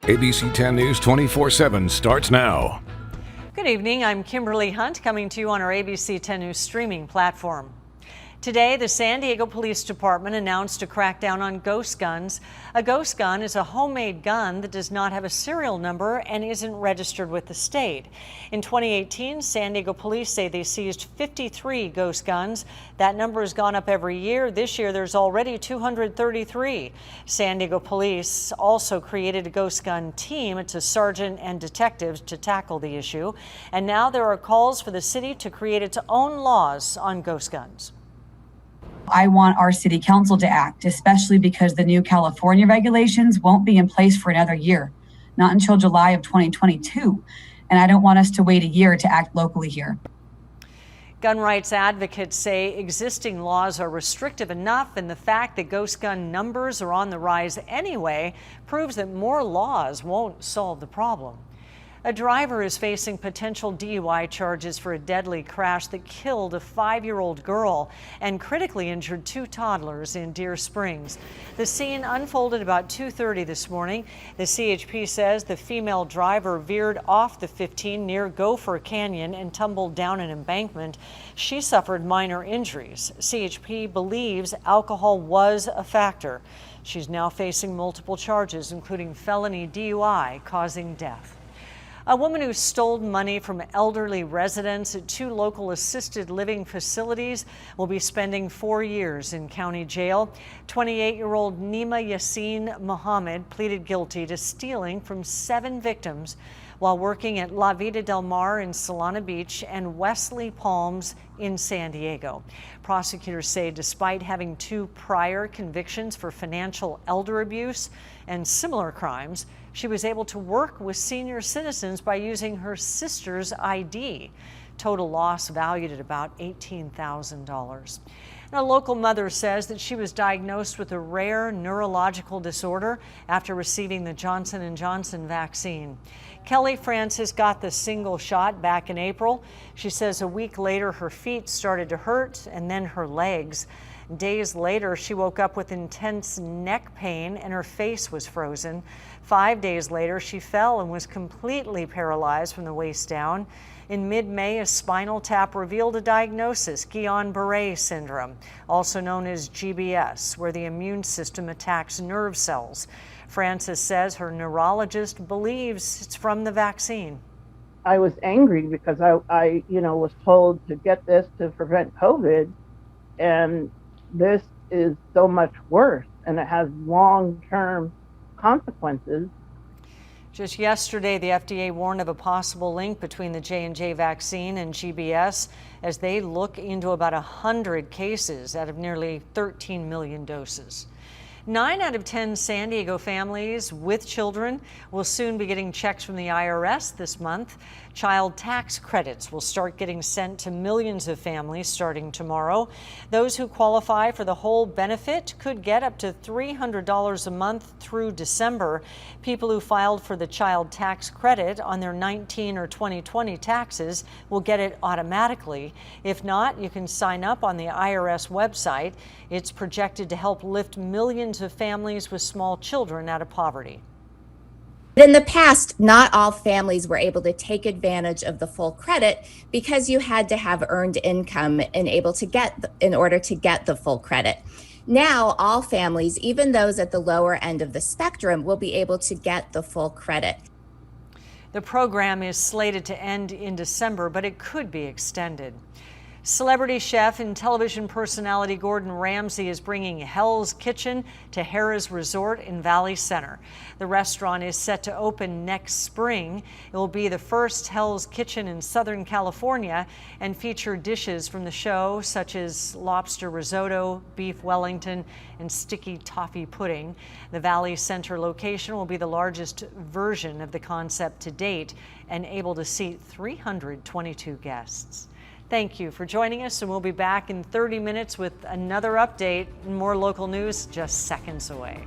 ABC 10 News 24/7 starts now. Good evening, I'm Kimberly Hunt coming to you on our ABC 10 News streaming platform. Today, the San Diego Police Department announced a crackdown on ghost guns. A ghost gun is a homemade gun that does not have a serial number and isn't registered with the state. In 2018, San Diego police say they seized 53 ghost guns. That number has gone up every year. This year, there's already 233. San Diego police also created a ghost gun team. It's a sergeant and detectives to tackle the issue. And now there are calls for the city to create its own laws on ghost guns. I want our city council to act, especially because the new California regulations won't be in place for another year, not until July of 2022. And I don't want us to wait a year to act locally here. Gun rights advocates say existing laws are restrictive enough, and the fact that ghost gun numbers are on the rise anyway proves that more laws won't solve the problem. A driver is facing potential DUI charges for a deadly crash that killed a 5-year-old girl and critically injured 2 toddlers in Deer Springs. The scene unfolded about 2:30 this morning. The CHP says the female driver veered off the 15 near Gopher Canyon and tumbled down an embankment. She suffered minor injuries. CHP believes alcohol was a factor. She's now facing multiple charges, including felony DUI causing death. A woman who stole money from elderly residents at 2 local assisted living facilities will be spending 4 years in county jail. 28-year-old Nima Yassin Mohammed pleaded guilty to stealing from 7 victims while working at La Vida del Mar in Solana Beach and Wesley Palms in San Diego. Prosecutors say despite having 2 prior convictions for financial elder abuse and similar crimes, she was able to work with senior citizens by using her sister's ID. Total loss valued at about $18,000. A local mother says that she was diagnosed with a rare neurological disorder after receiving the Johnson & Johnson vaccine. Kelly Francis got the single shot back in April. She says a week later her feet started to hurt and then her legs. Days later, she woke up with intense neck pain and her face was frozen. 5 days later, she fell and was completely paralyzed from the waist down. In mid-May, a spinal tap revealed a diagnosis, Guillain-Barré syndrome, also known as GBS, where the immune system attacks nerve cells. Francis says her neurologist believes it's from the vaccine. I was angry because I was told to get this to prevent COVID, and this is so much worse, and it has long-term consequences. Just yesterday, the FDA warned of a possible link between the J&J vaccine and GBS as they look into about 100 cases out of nearly 13 million doses. 9 out of 10 San Diego families with children will soon be getting checks from the IRS this month. Child tax credits will start getting sent to millions of families starting tomorrow. Those who qualify for the whole benefit could get up to $300 a month through December. People who filed for the child tax credit on their 19 or 2020 taxes will get it automatically. If not, you can sign up on the IRS website. It's projected to help lift millions of families with small children out of poverty. In the past, not all families were able to take advantage of the full credit because you had to have earned income in order to get the full credit. Now, all families, even those at the lower end of the spectrum, will be able to get the full credit. The program is slated to end in December, but it could be extended. Celebrity chef and television personality Gordon Ramsay is bringing Hell's Kitchen to Harrah's Resort in Valley Center. The restaurant is set to open next spring. It will be the first Hell's Kitchen in Southern California and feature dishes from the show such as lobster risotto, beef Wellington, and sticky toffee pudding. The Valley Center location will be the largest version of the concept to date and able to seat 322 guests. Thank you for joining us, and we'll be back in 30 minutes with another update and more local news just seconds away.